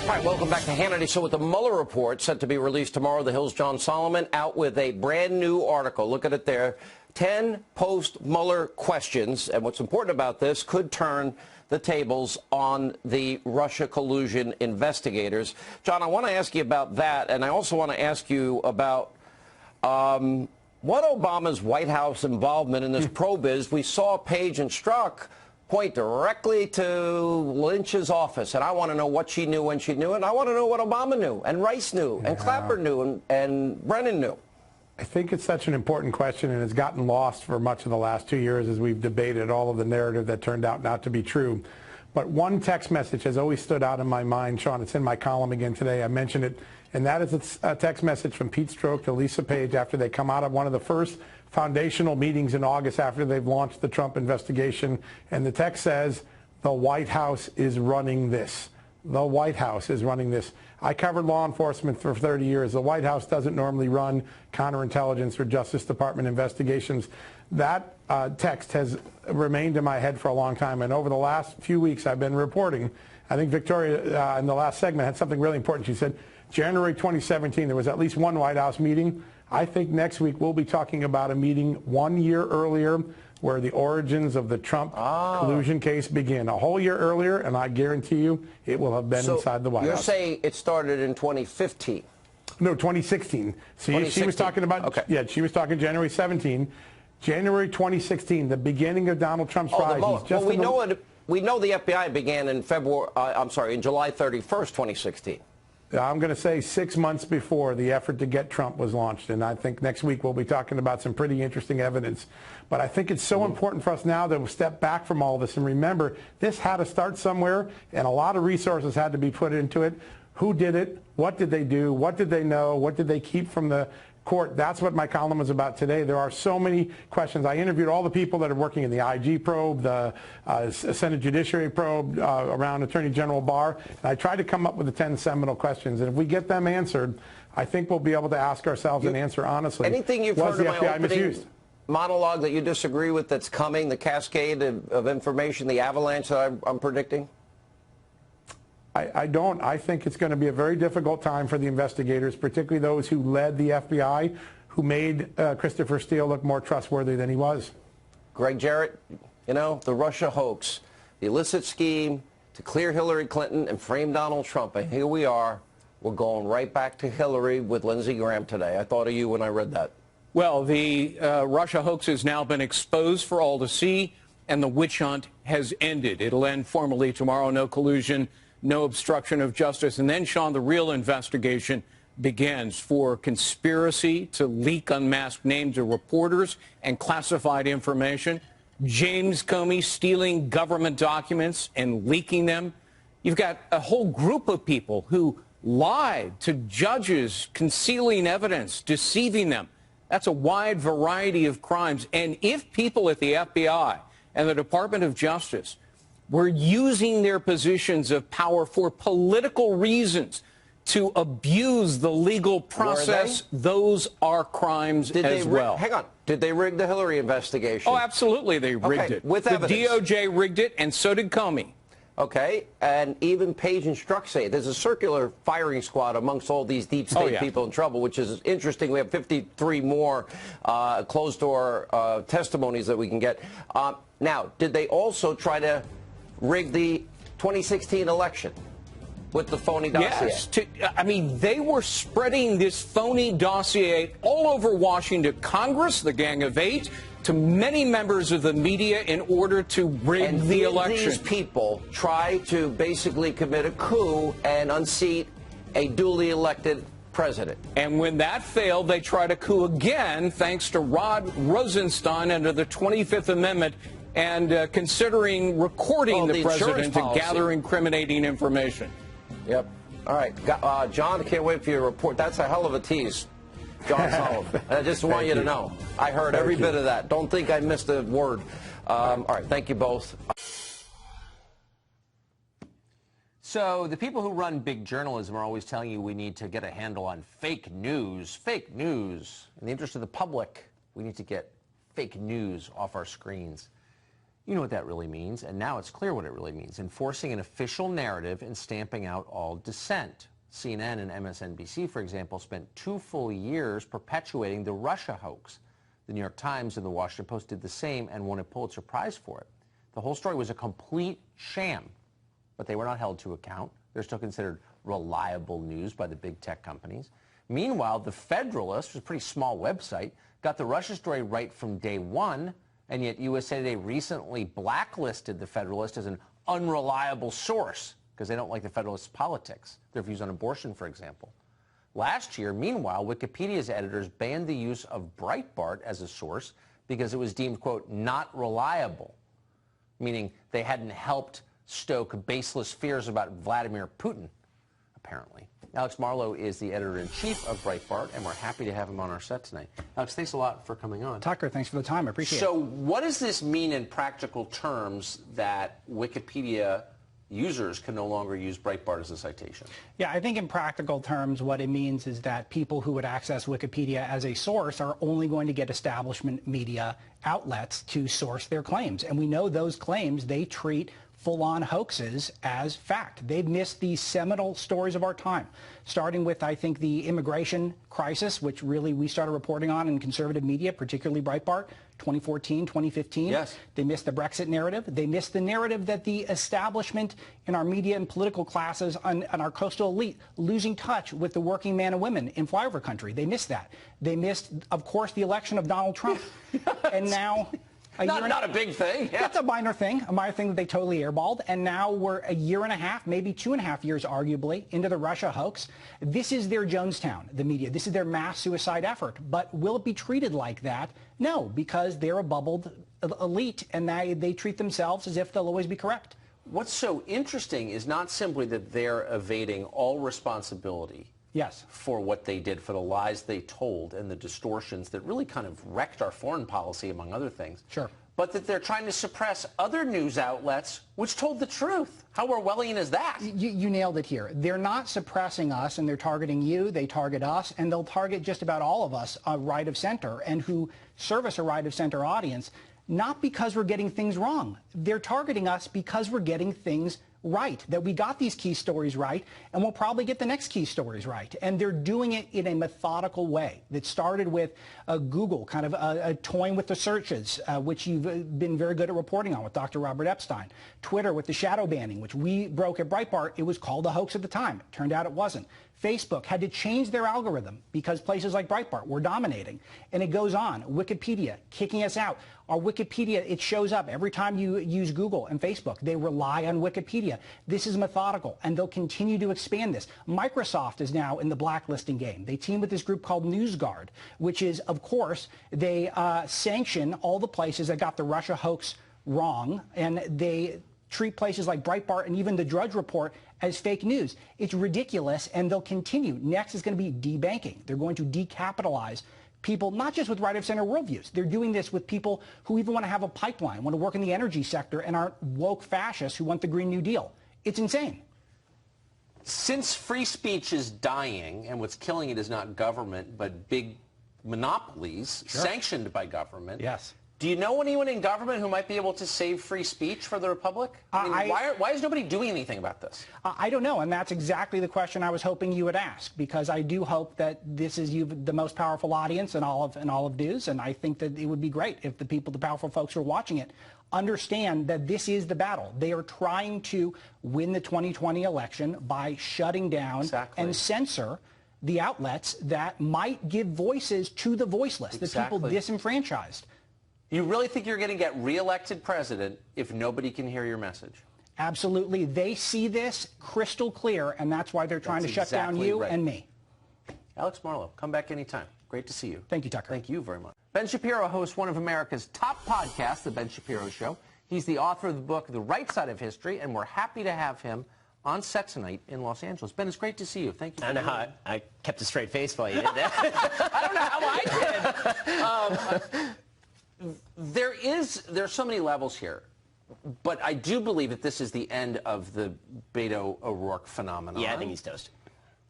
All right, welcome back to Hannity. So with the Mueller report set to be released tomorrow, The Hill's John Solomon out with a brand new article. Look at it there. 10 post-Mueller questions. And what's important about this could turn the tables on the Russia collusion investigators. John, I want to ask you about that. And I also want to ask you about what Obama's White House involvement in this probe is. We saw Page and Strzok point directly to Lynch's office, and I want to know what she knew when she knew it, and I want to know what Obama knew, and Rice knew, and Clapper knew, and Brennan knew. I think it's such an important question, and it's gotten lost for much of the last 2 years as we've debated all of the narrative that turned out not to be true. But one text message has always stood out in my mind, Sean. It's in my column again today. I mentioned it, and that is a text message from Pete Strzok to Lisa Page after they come out of one of the first foundational meetings in August after they've launched the Trump investigation. And the text says, the White House is running this. The White House is running this. I covered law enforcement for 30 years. The White House doesn't normally run counterintelligence or Justice Department investigations. That text has remained in my head for a long time. And over the last few weeks, I've been reporting. I think Victoria, in the last segment, had something really important. She said, January 2017, there was at least one White House meeting. I think next week we'll be talking about a meeting 1 year earlier where the origins of the Trump collusion case begin. A whole year earlier, and I guarantee you it will have been inside the White House. You're saying it started in 2015? No, 2016. See, she was talking about, yeah, she was talking January 17. January 2016, the beginning of Donald Trump's rise. Well, we know the FBI began in in July 31st, 2016. I'm going to say 6 months before the effort to get Trump was launched. And I think next week we'll be talking about some pretty interesting evidence. But I think it's so important for us now to step back from all this and remember this had to start somewhere, and a lot of resources had to be put into it. Who did it? What did they do? What did they know? What did they keep from the court? That's what my column is about today. There are so many questions. I interviewed all the people that are working in the IG probe, the Senate Judiciary probe around Attorney General Barr, and I tried to come up with the 10 seminal questions. And if we get them answered, I think we'll be able to ask ourselves and answer honestly. Anything you've heard in my opening monologue that you disagree with that's coming, the cascade of information, the avalanche that I'm predicting? I don't. I think it's going to be a very difficult time for the investigators, particularly those who led the FBI, who made Christopher Steele look more trustworthy than he was. Greg Jarrett, you know, the Russia hoax, the illicit scheme to clear Hillary Clinton and frame Donald Trump. And here we are. We're going right back to Hillary with Lindsey Graham today. I thought of you when I read that. Well, the Russia hoax has now been exposed for all to see, and the witch hunt has ended. It'll end formally tomorrow. No collusion, no obstruction of justice. And then, Sean, the real investigation begins for conspiracy to leak unmasked names of reporters and classified information. James Comey stealing government documents and leaking them. You've got a whole group of people who lied to judges, concealing evidence, deceiving them. That's a wide variety of crimes. And if people at the FBI and the Department of Justice were using their positions of power for political reasons to abuse the legal process, those are crimes as well. Hang on. Did they rig the Hillary investigation? Oh, absolutely they rigged it. With evidence. The DOJ rigged it, and so did Comey. Okay, and even Page and Strzok say there's a circular firing squad amongst all these deep state people in trouble, which is interesting. We have 53 more closed-door testimonies that we can get. Now, did they also try to rig the 2016 election with the phony dossier? Yes. I mean, they were spreading this phony dossier all over Washington, Congress, the Gang of Eight, to many members of the media in order to rig the election. These people try to basically commit a coup and unseat a duly elected president. And when that failed, they tried a coup again, thanks to Rod Rosenstein under the 25th Amendment and considering recording the president to gather incriminating information. Yep. All right. John, I can't wait for your report. That's a hell of a tease. John Solomon. I just want you to know. I heard every bit of that. Don't think I missed a word. All right. Thank you both. So the people who run big journalism are always telling you we need to get a handle on fake news. Fake news. In the interest of the public, we need to get fake news off our screens. You know what that really means, and now it's clear what it really means. Enforcing an official narrative and stamping out all dissent. CNN and MSNBC, for example, spent 2 full years perpetuating the Russia hoax. The New York Times and the Washington Post did the same and won a Pulitzer Prize for it. The whole story was a complete sham, but they were not held to account. They're still considered reliable news by the big tech companies. Meanwhile, the Federalist, which is a pretty small website, got the Russia story right from day one, and yet USA Today recently blacklisted the Federalist as an unreliable source because they don't like the Federalist's politics, their views on abortion, for example. Last year, meanwhile, Wikipedia's editors banned the use of Breitbart as a source because it was deemed, quote, not reliable, meaning they hadn't helped stoke baseless fears about Vladimir Putin, apparently. Alex Marlow is the editor-in-chief of Breitbart, and we're happy to have him on our set tonight. Alex, thanks a lot for coming on. Tucker, thanks for the time. I appreciate it. So what does this mean in practical terms that Wikipedia users can no longer use Breitbart as a citation? Yeah, I think in practical terms, what it means is that people who would access Wikipedia as a source are only going to get establishment media outlets to source their claims. And we know those claims, they treat full-on hoaxes as fact. They've missed the seminal stories of our time, starting with, I think, the immigration crisis, which really we started reporting on in conservative media, particularly Breitbart, 2014, 2015. Yes. They missed the Brexit narrative. They missed the narrative that the establishment in our media and political classes and our coastal elite losing touch with the working man and women in flyover country. They missed that. They missed, of course, the election of Donald Trump. And now... Not a big thing. Yeah. That's a minor thing that they totally airballed. And now we're a year and a half, maybe 2.5 years, arguably, into the Russia hoax. This is their Jonestown, the media. This is their mass suicide effort. But will it be treated like that? No, because they're a bubbled elite, and they treat themselves as if they'll always be correct. What's so interesting is not simply that they're evading all responsibility Yes. for what they did, for the lies they told and the distortions that really kind of wrecked our foreign policy, among other things. Sure. But that they're trying to suppress other news outlets which told the truth. How Orwellian is that? You nailed it here. They're not suppressing us, and they're targeting you. They target us, and they'll target just about all of us, right of center, and who service a right of center audience, not because we're getting things wrong. They're targeting us because we're getting things right, that we got these key stories right, and we'll probably get the next key stories right. And they're doing it in a methodical way that started with Google, kind of toying with the searches, which you've been very good at reporting on with Dr. Robert Epstein. Twitter with the shadow banning, which we broke at Breitbart. It was called a hoax at the time. It turned out it wasn't. Facebook had to change their algorithm because places like Breitbart were dominating. And it goes on. Wikipedia kicking us out. Our Wikipedia, it shows up every time you use Google and Facebook. They rely on Wikipedia. This is methodical, and they'll continue to expand this. Microsoft is now in the blacklisting game. They team with this group called NewsGuard, which is, of course, they sanction all the places that got the Russia hoax wrong, and they treat places like Breitbart and even the Drudge Report as fake news. It's ridiculous, and they'll continue. Next is going to be debanking. They're going to decapitalize people, not just with right-of-center worldviews. They're doing this with people who even want to have a pipeline, want to work in the energy sector, and aren't woke fascists who want the Green New Deal. It's insane. Since free speech is dying, and what's killing it is not government, but big monopolies sanctioned by government. Yes. Do you know anyone in government who might be able to save free speech for the Republic? I mean, why is nobody doing anything about this? I don't know, and that's exactly the question I was hoping you would ask, because I do hope that this is the most powerful audience in all of news, and I think that it would be great if the powerful folks who are watching it, understand that this is the battle. They are trying to win the 2020 election by shutting down and censor the outlets that might give voices to the voiceless, the people disenfranchised. You really think you're going to get reelected president if nobody can hear your message? Absolutely. They see this crystal clear, and that's why they're trying to shut down you and me. Alex Marlow, come back anytime. Great to see you. Thank you, Tucker. Thank you very much. Ben Shapiro hosts one of America's top podcasts, The Ben Shapiro Show. He's the author of the book, The Right Side of History, and we're happy to have him on set tonight in Los Angeles. Ben, it's great to see you. Thank you. I know how I kept a straight face while you did that. I don't know how I did. There's so many levels here, but I do believe that this is the end of the Beto O'Rourke phenomenon. Yeah, I think he's toast.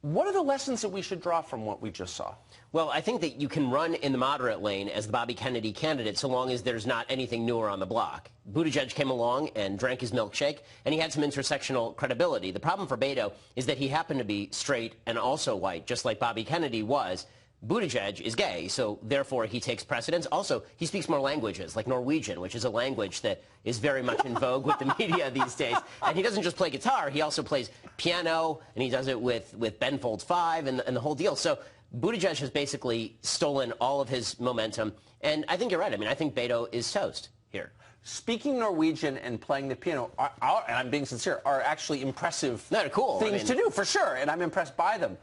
What are the lessons that we should draw from what we just saw? Well, I think that you can run in the moderate lane as the Bobby Kennedy candidate so long as there's not anything newer on the block. Buttigieg came along and drank his milkshake, and he had some intersectional credibility. The problem for Beto is that he happened to be straight and also white, just like Bobby Kennedy was. Buttigieg is gay, so therefore he takes precedence. Also, he speaks more languages, like Norwegian, which is a language that is very much in vogue with the media these days. And he doesn't just play guitar, he also plays piano, and he does it with Ben Folds 5 and the whole deal. So Buttigieg has basically stolen all of his momentum, and I think you're right. I mean, I think Beto is toast here. Speaking Norwegian and playing the piano, and I'm being sincere, are actually impressive cool. things to do, for sure, and I'm impressed by them.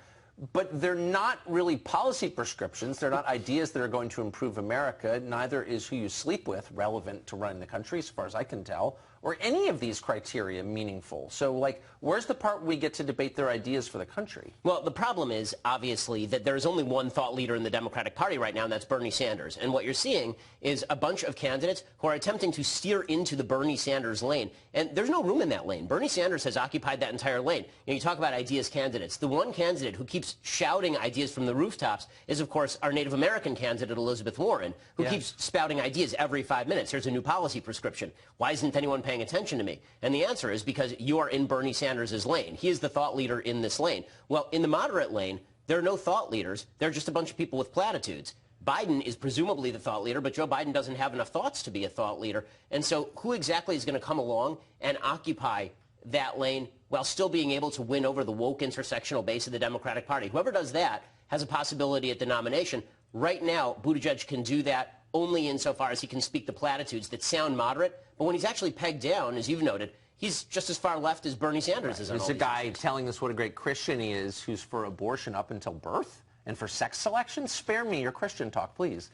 But they're not really policy prescriptions. They're not ideas that are going to improve America. Neither is who you sleep with relevant to running the country, as far as I can tell, or any of these criteria meaningful. So, like, where's the part where we get to debate their ideas for the country? Well, the problem is, obviously, that there's only one thought leader in the Democratic Party right now, and that's Bernie Sanders. And what you're seeing is a bunch of candidates who are attempting to steer into the Bernie Sanders lane. And there's no room in that lane. Bernie Sanders has occupied that entire lane. You talk about ideas candidates. The one candidate who keeps shouting ideas from the rooftops is, of course, our Native American candidate, Elizabeth Warren, who keeps spouting ideas every 5 minutes. Here's a new policy prescription. Why isn't anyone paying attention to me? And the answer is because you are in Bernie Sanders' lane. He is the thought leader in this lane. Well, in the moderate lane, there are no thought leaders. They're just a bunch of people with platitudes. Biden is presumably the thought leader, but Joe Biden doesn't have enough thoughts to be a thought leader. And so who exactly is going to come along and occupy that lane while still being able to win over the woke intersectional base of the Democratic Party? Whoever does that has a possibility at the nomination. Right now, Buttigieg can do that only insofar as he can speak the platitudes that sound moderate. But when he's actually pegged down, as you've noted, he's just as far left as Bernie Sanders is. He's a guy telling us what a great Christian he is, who's for abortion up until birth and for sex selection. Spare me your Christian talk, please.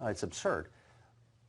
It's absurd.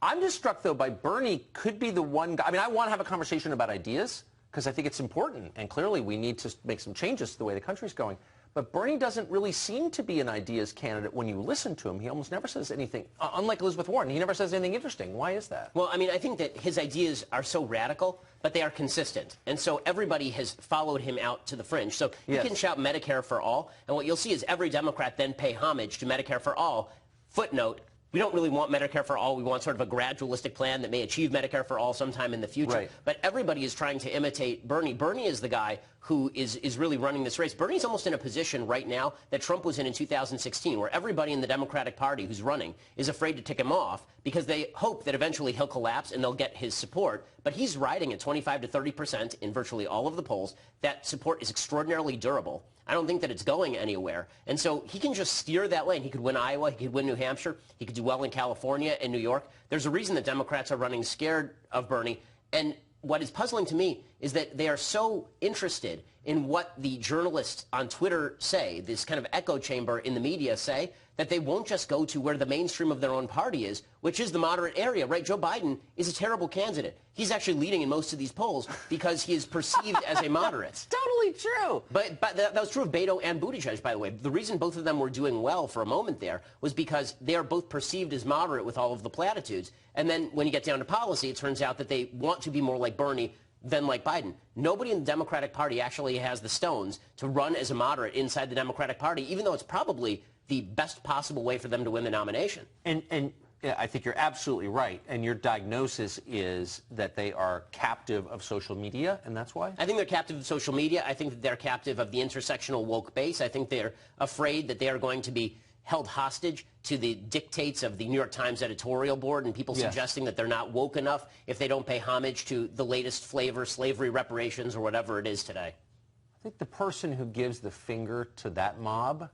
I'm just struck, though, by Bernie could be the one guy. I mean, I want to have a conversation about ideas because I think it's important. And clearly we need to make some changes to the way the country's going. But Bernie doesn't really seem to be an ideas candidate when you listen to him. He almost never says anything, unlike Elizabeth Warren, he never says anything interesting. Why is that? Well, I mean, I think that his ideas are so radical, but they are consistent. And so everybody has followed him out to the fringe. So you can shout Medicare for all, and what you'll see is every Democrat then pay homage to Medicare for all. Footnote, we don't really want Medicare for all. We want sort of a gradualistic plan that may achieve Medicare for all sometime in the future. Right. But everybody is trying to imitate Bernie. Bernie is the guy who is really running this race. Bernie's almost in a position right now that Trump was in 2016, where everybody in the Democratic Party who's running is afraid to tick him off because they hope that eventually he'll collapse and they'll get his support. But he's riding at 25 to 30% in virtually all of the polls. That support is extraordinarily durable. I don't think that it's going anywhere. And so he can just steer that lane. He could win Iowa. He could win New Hampshire. He could do well in California and New York. There's a reason that Democrats are running scared of Bernie. And what is puzzling to me is that they are so interested in what the journalists on Twitter say, this kind of echo chamber in the media say, that they won't just go to where the mainstream of their own party is, which is the moderate area, right? Joe Biden is a terrible candidate. He's actually leading in most of these polls because he is perceived as a moderate. It's totally true. But that was true of Beto and Buttigieg, by the way. The reason both of them were doing well for a moment there was because they are both perceived as moderate with all of the platitudes. And then when you get down to policy, it turns out that they want to be more like Bernie than like Biden. Nobody in the Democratic Party actually has the stones to run as a moderate inside the Democratic Party, even though it's probably the best possible way for them to win the nomination. And I think you're absolutely right. And your diagnosis is that they are captive of social media, and that's why? I think they're captive of social media. I think that they're captive of the intersectional woke base. I think they're afraid that they are going to be held hostage to the dictates of the New York Times editorial board and people suggesting that they're not woke enough if they don't pay homage to the latest flavor, slavery reparations, or whatever it is today. I think the person who gives the finger to that mob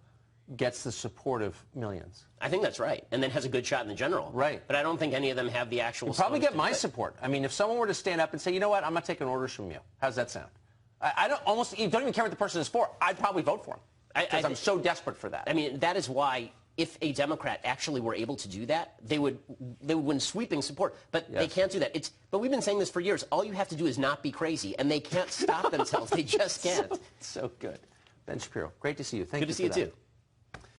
gets the support of millions. I think that's right, and then has a good shot in the general. Right. But I don't think any of them have the actual... You'll probably get my support. I mean, if someone were to stand up and say, you know what, I'm not taking orders from you. How's that sound? I don't even care what the person is for. I'd probably vote for him because I'm so desperate for that. I mean, that is why if a Democrat actually were able to do that, they would win sweeping support. But they can't do that. But we've been saying this for years. All you have to do is not be crazy, and they can't stop themselves. They just can't. So good. Ben Shapiro, great to see you. Thank you. Good to see you, too.